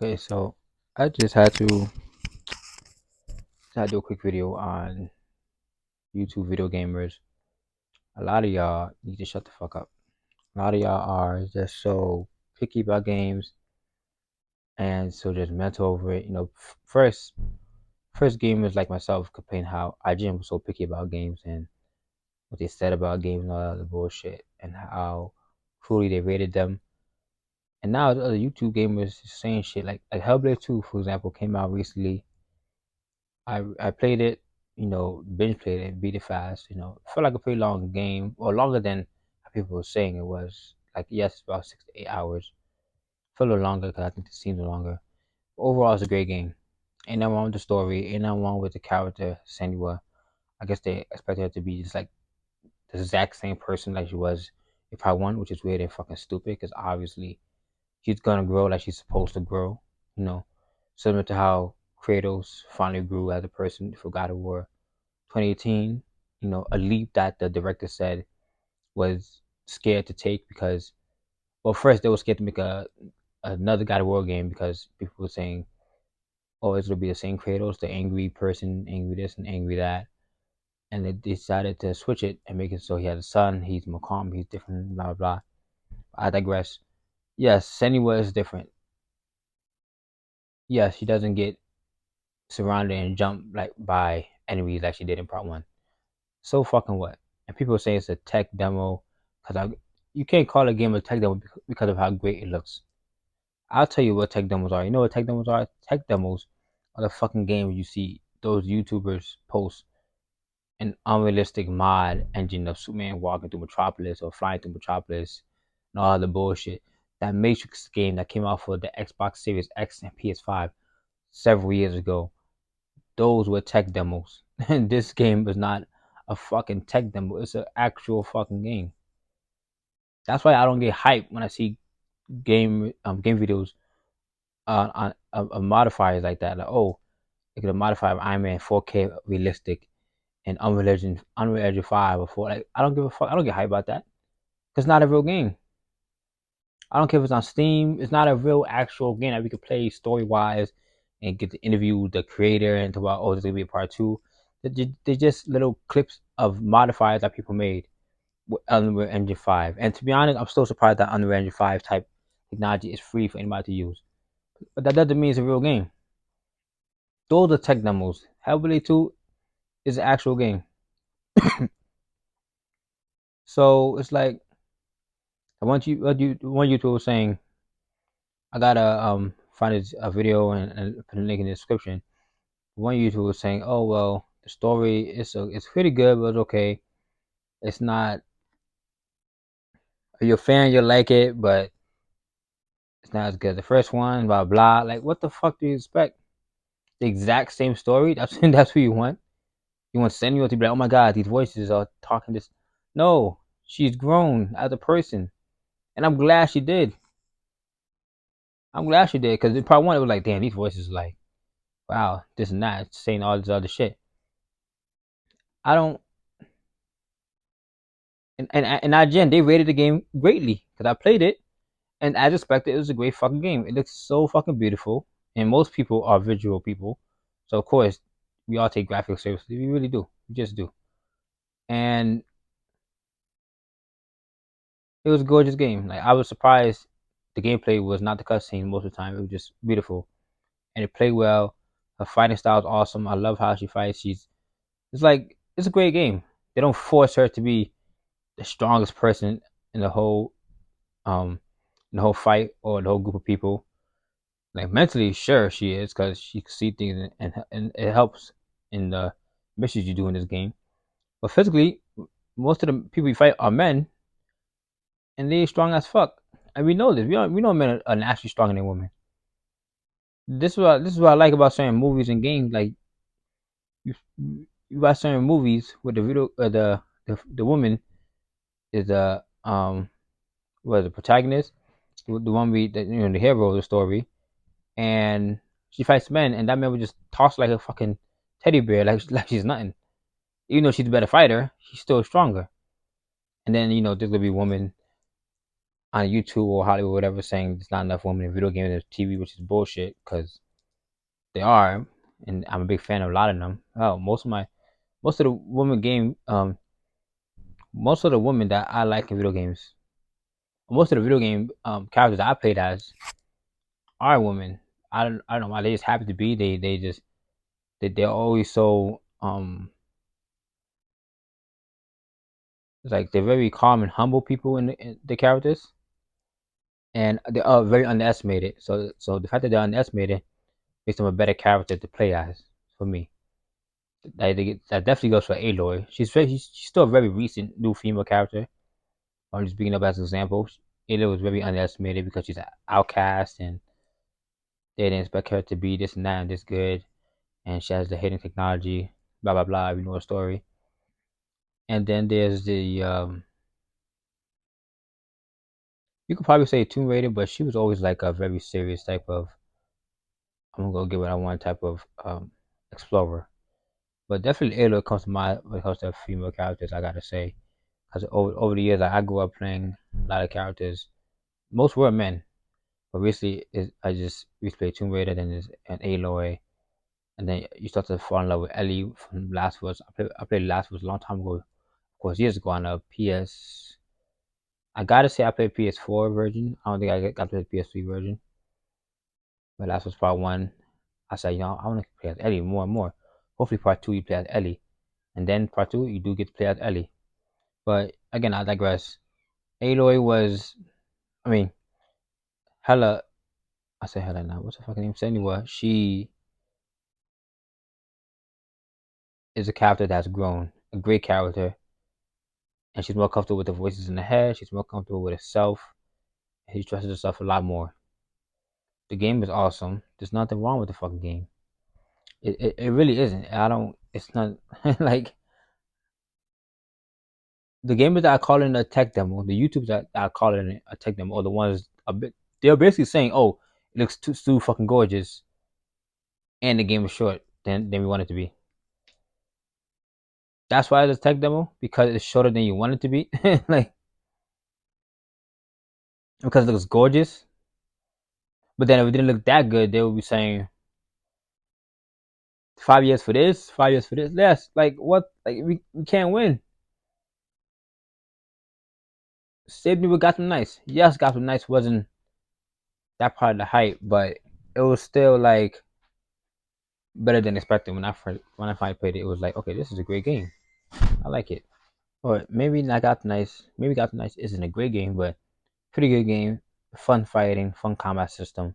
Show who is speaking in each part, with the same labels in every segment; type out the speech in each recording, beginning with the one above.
Speaker 1: Okay, so I just had to do a quick video on YouTube video gamers. A lot of y'all need to shut the fuck up. A lot of y'all are just so picky about games and so just mental over it. First gamers like myself complain how IGN was so picky about games and what they said about games and all that other bullshit and how cruelly they rated them. And now the other YouTube gamers saying shit like Hellblade 2, for example, came out recently. I played it, binge played it, beat it fast. Felt like a pretty long game, or longer than people were saying it was. Like, yes, about 6 to 8 hours. Felt a little longer because I think the scenes were longer. Overall, it's a great game. Ain't nothing wrong with the story. Ain't nothing wrong with the character, Senua. I guess they expected her to be just like the exact same person like she was in part one, which is weird and fucking stupid because obviously she's gonna grow like she's supposed to grow. You know, similar to how Kratos finally grew as a person for God of War 2018, a leap that the director said was scared to take because, well, first they were scared to make another God of War game because people were saying, oh, it's gonna be the same Kratos, the angry person, angry this and angry that, and they decided to switch it and make it so he has a son, he's more calm, he's different, blah blah blah. I digress. Yes, Senua is different. Yes, she doesn't get surrounded and jumped like by enemies like she did in part one. So fucking what? And people say it's a tech demo because you can't call a game a tech demo because of how great it looks. I'll tell you what tech demos are. You know what tech demos are? Tech demos are the fucking games you see those YouTubers post an unrealistic mod engine of Superman walking through Metropolis or flying through Metropolis and all the bullshit. That Matrix game that came out for the Xbox Series X and PS5 several years ago. Those were tech demos. And this game is not a fucking tech demo. It's an actual fucking game. That's why I don't get hyped when I see game videos on modifiers like that. Like, oh, they could modify Iron Man 4K realistic and Unreal Engine 5 or 4. Like, I don't give a fuck. I don't get hyped about that because it's not a real game. I don't care if it's on Steam. It's not a real actual game that we could play story wise and get to interview the creator and talk about, oh, there's gonna be a part two. They're just little clips of modifiers that people made with Unreal Engine 5. And to be honest, I'm still surprised that Unreal Engine 5 type technology is free for anybody to use. But that doesn't mean it's a real game. Those are tech demos. Hellblade 2 is an actual game. So it's like I want you what you one YouTuber was saying. I gotta find a video and put a link in the description. One YouTuber was saying, "Oh well, the story it's pretty good, but it's okay. It's not. If you're a fan, you'll like it, but it's not as good as the first one." Blah blah. Like, what the fuck do you expect? The exact same story? That's what you want. You want Samuel to be like, "Oh my God, these voices are talking this." No, she's grown as a person, and I'm glad she did. I'm glad she did because in part one it was like, damn, these voices are like, wow, this and that, saying all this other shit. I don't, and IGN they rated the game greatly because I played it, and as expected, it was a great fucking game. It looks so fucking beautiful, and most people are visual people, so of course we all take graphics seriously. We really do, we just do. And it was a gorgeous game. Like, I was surprised the gameplay was not the cutscene most of the time. It was just beautiful, and it played well. Her fighting style is awesome. I love how she fights. It's like it's a great game. They don't force her to be the strongest person in um the whole fight or the whole group of people. Like, mentally, sure she is because she can see things and it helps in the missions you do in this game. But physically, most of the people you fight are men and they strong as fuck. And we know this. We know men are naturally stronger than women. This is what I like about certain movies and games. Like, you you watch certain movies with the video the woman is the was the protagonist, the one the hero of the story, and she fights men, and that man would just toss like a fucking teddy bear, like she's nothing. Even though she's a better fighter, she's still stronger. And then there's gonna be women on YouTube or Hollywood, whatever, saying there's not enough women in video games and TV, which is bullshit because they are, and I'm a big fan of a lot of them. Oh, most of the women game, most of the women that I like in video games, most of the video game characters I played as are women. I don't know why they just happen to be. They just they're always so it's like they're very calm and humble people in the characters, and they are very underestimated. So the fact that they're underestimated makes them a better character to play as for me. That definitely goes for Aloy. She's still a very recent new female character. I'm just bringing up as an example. Aloy was very underestimated because she's an outcast and they didn't expect her to be this and that and this good, and she has the hidden technology. Blah blah blah. We know the story. And then there's the you could probably say Tomb Raider, but she was always like a very serious type of I'm gonna go get what I want type of explorer. But definitely Aloy comes to mind when it comes to female characters. I gotta say, because over the years I grew up playing a lot of characters. Most were men, but recently I just recently played Tomb Raider, then there's an Aloy, and then you start to fall in love with Ellie from Last of Us. I played Last of Us a long time ago, of course, years ago on a PS. I gotta say I played PS4 version. I don't think I got to play the PS3 version. But Last was Part One. I said, I want to play as Ellie more and more. Hopefully, Part Two you play as Ellie, and then Part Two you do get to play as Ellie. But again, I digress. Aloy was, I mean, Hella. I say Hella now. What's her fucking name? Senua. She is a character that's grown, a great character, and she's more comfortable with the voices in the head. She's more comfortable with herself. And she trusts herself a lot more. The game is awesome. There's nothing wrong with the fucking game. It really isn't. I don't. It's not like the gamers that I call in a tech demo, the YouTubers that I call in a tech demo, or the ones a bit, they're basically saying, "Oh, it looks too fucking gorgeous, and the game is short than we want it to be." That's why it's a tech demo because it's shorter than you want it to be, like because it looks gorgeous. But then if it didn't look that good, they would be saying 5 years for this, 5 years for this. Yes, like what? Like we can't win. Same thing with Gotham Knights. Yes, Gotham Knights wasn't that part of the hype, but it was still like better than expected. When I finally played it, it was like, okay, this is a great game. I like it. Or maybe not Gotham Knights. Maybe Gotham Knights isn't a great game, but pretty good game. Fun fighting, fun combat system.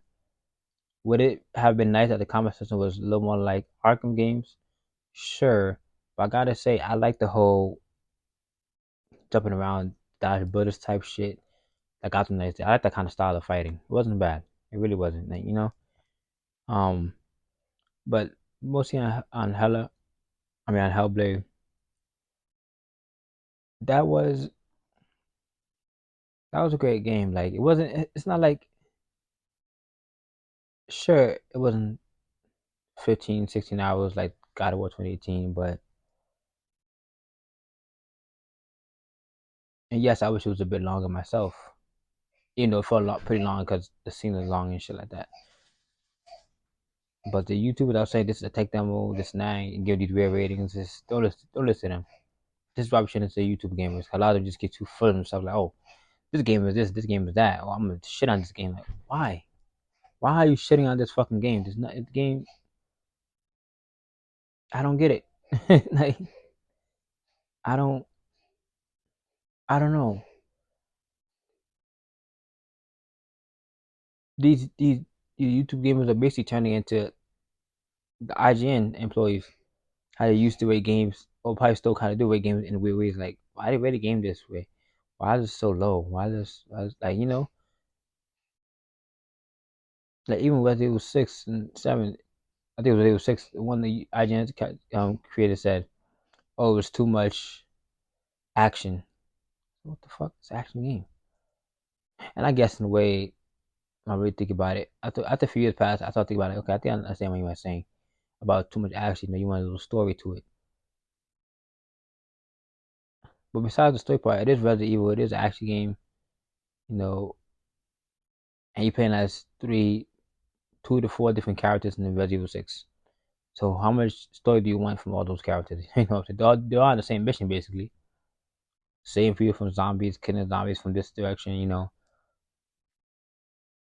Speaker 1: Would it have been nice that the combat system was a little more like Arkham games? Sure, but I gotta say I like the whole jumping around, dodge bullets type shit. Like Gotham Knights. I like that kind of style of fighting. It wasn't bad. It really wasn't. Like, Um, but mostly on Hella, I mean on Hellblade, that was that was a great game. Like it wasn't. It's not like sure it wasn't 15, 16 hours like God of War 2018, but and yes, I wish it was a bit longer myself. Even though it felt pretty long because the scene is long and shit like that. But the YouTubers that say this is a tech demo, this and that, and give these weird ratings, just don't listen to them. This is why we shouldn't say YouTube gamers. A lot of them just get too full of themselves. Like, oh, this game is this game is that. Oh, I'm gonna shit on this game. Like, why? Why are you shitting on this fucking game? This not the game. I don't get it. Like, I don't. I don't know. These YouTube gamers are basically turning into the IGN employees. How they used to rate games, or probably still kind of do rate games in weird ways. Like, why they rate a game this way? Why is it so low? Why is like like even Resident Evil 6 and 7. I think it was Resident Evil 6. One of the IGN creator said, "Oh, it was too much action." What the fuck? It's an action game. And I guess in a way, when I really think about it, after a few years passed, I started thinking about it. Okay, I think I understand what you were saying about too much action. You want a little story to it. But besides the story part, it is Resident Evil. It is an action game. you know, and you're playing as 2 to 4 different characters in the Resident Evil 6. So how much story do you want from all those characters? They're all on the same mission basically. Same people from zombies, killing zombies from this direction.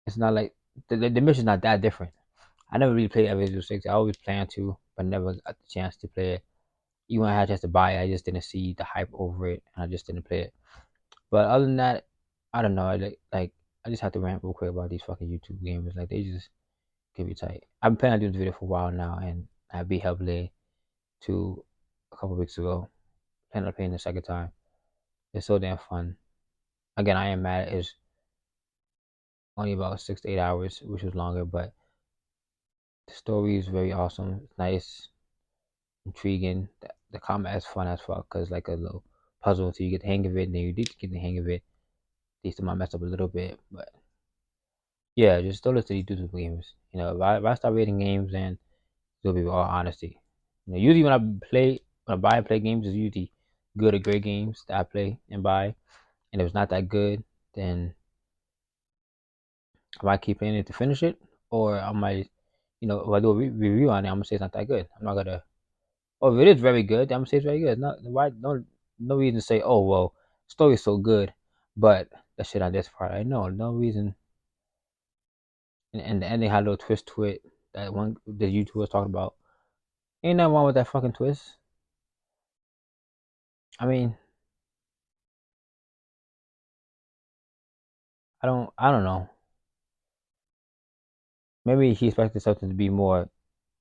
Speaker 1: It's not like the mission's not that different. I never really played Resident Evil 6. I always planned to, but never got the chance to play it. Even when I had a chance to buy it, I just didn't see the hype over it, and I just didn't play it. But other than that, I don't know. I just have to rant real quick about these fucking YouTube gamers. Like they just get me tight. I've been planning on doing this video for a while now, and I beat Hellblade 2 a couple weeks ago. Planning on playing the second time. It's so damn fun. Again, I am mad it's only about 6 to 8 hours, which was longer, but the story is very awesome. It's nice, intriguing. The combat is fun as fuck because like a little puzzle until you get the hang of it, and then you did get the hang of it. They still might mess up a little bit, but yeah, just don't listen to these YouTube gamers. If I start rating games, then it'll be all honesty. Usually when I buy and play games, it's usually good or great games that I play and buy. And if it's not that good, then I might keep playing it to finish it, or I might, if I do a review on it, I'm gonna say it's not that good. I'm not gonna. Oh, if it is very good, I'm gonna say it's very good. Not why no reason to say, oh well, story's so good, but that shit on this part. I know no reason. And the ending had a little twist to it. That one the YouTube was talking about. Ain't nothing wrong with that fucking twist. I mean, I don't know. Maybe he expected something to be more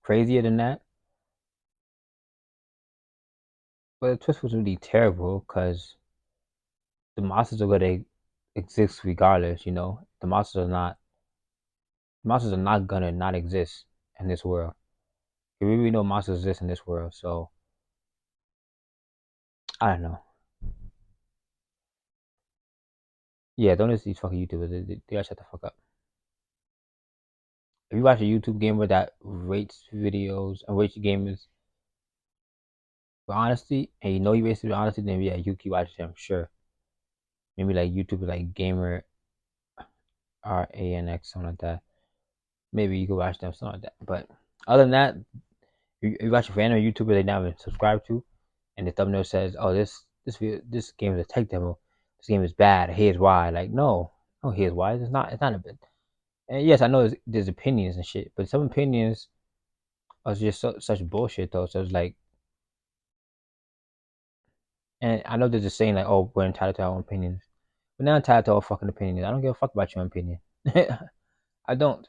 Speaker 1: crazier than that. But the twist was really terrible because the monsters are gonna exist regardless. The monsters are not gonna not exist in this world. We really know monsters exist in this world, so I don't know. Yeah, don't listen to these fucking YouTubers. They gotta shut the fuck up. If you watch a YouTube gamer that rates videos and rates gamers for honesty, and you know he rates it with honesty, then yeah, you keep watching him, sure. Maybe like YouTube like Gamer RANX, something like that. Maybe you could watch them, something like that. But other than that, you watch a random YouTuber they never subscribe to, and the thumbnail says, "Oh, this game is a tech demo. This game is bad. Here's why." Like, no, here's why. It's not. It's not a bit. And yes, I know there's opinions and shit, but some opinions are just such bullshit though. So it's like, and I know they're just saying like, "Oh, we're entitled to our own opinions." We're not entitled to our fucking opinions. I don't give a fuck about your opinion. I don't.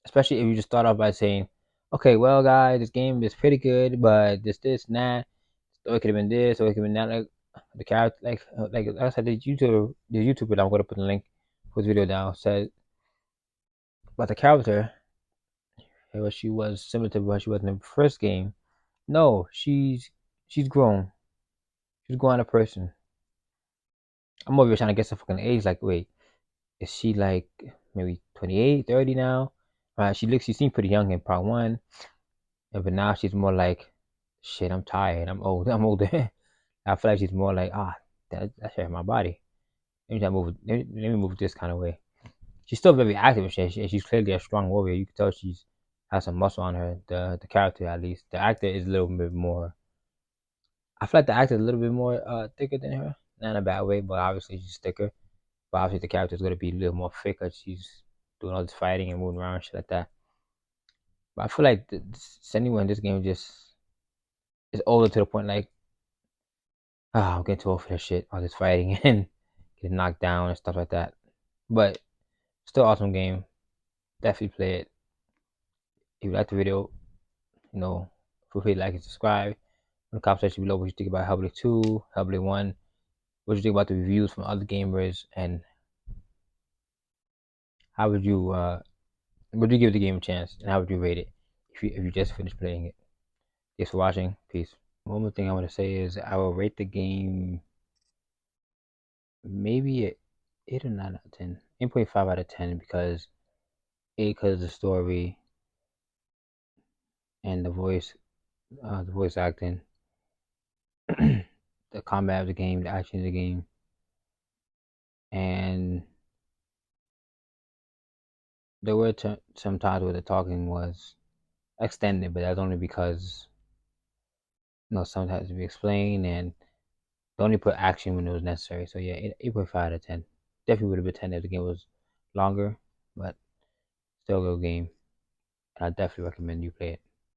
Speaker 1: Especially if you just start off by saying, "Okay, well, guys, this game is pretty good, but this, and that. Or it could have been this, or it could have been that." Like the character, like I said, the YouTuber that I'm gonna put the link for this video down said about the character, what she was similar to what she was in the first game. No, she's grown. She's grown a person. I'm over here trying to guess her fucking age. Like, wait, is she like maybe 28, 30 now? She seemed pretty young in part one, but now she's more like, shit, I'm tired. I'm old. I'm older. I feel like she's more like, that shit hurt my body. Let me move this kind of way. She's still very active and shit. She's clearly a strong warrior. You can tell she's has some muscle on her. The character at least. The actor is a little bit more. I feel like the actor is a little bit more thicker than her. Not in a bad way, but obviously she's thicker. But obviously the character is gonna be a little more thicker. She's doing all this fighting and moving around and shit like that. But I feel like anyone in this game just is older to the point like, I'm getting too old for that shit. All this fighting and getting knocked down and stuff like that. But still awesome game. Definitely play it. If you like the video, feel free to like and subscribe. In the comment section below what you think about Hellblade 2, Hellblade 1, what you think about the reviews from other gamers, and how would you give the game a chance, and how would you rate it if you just finished playing it. Thanks for watching. Peace. One more thing I want to say is I will rate the game maybe a 8 or 9 out of 10. 8.5 out of 10 because because of the story and the voice acting, the combat of the game, the action of the game, and There were some times where the talking was extended, but that's only because sometimes to be explained and they only put action when it was necessary. So yeah, 8.5 out of 10. Definitely would have been 10 if the game was longer, but still a good game. And I definitely recommend you play it.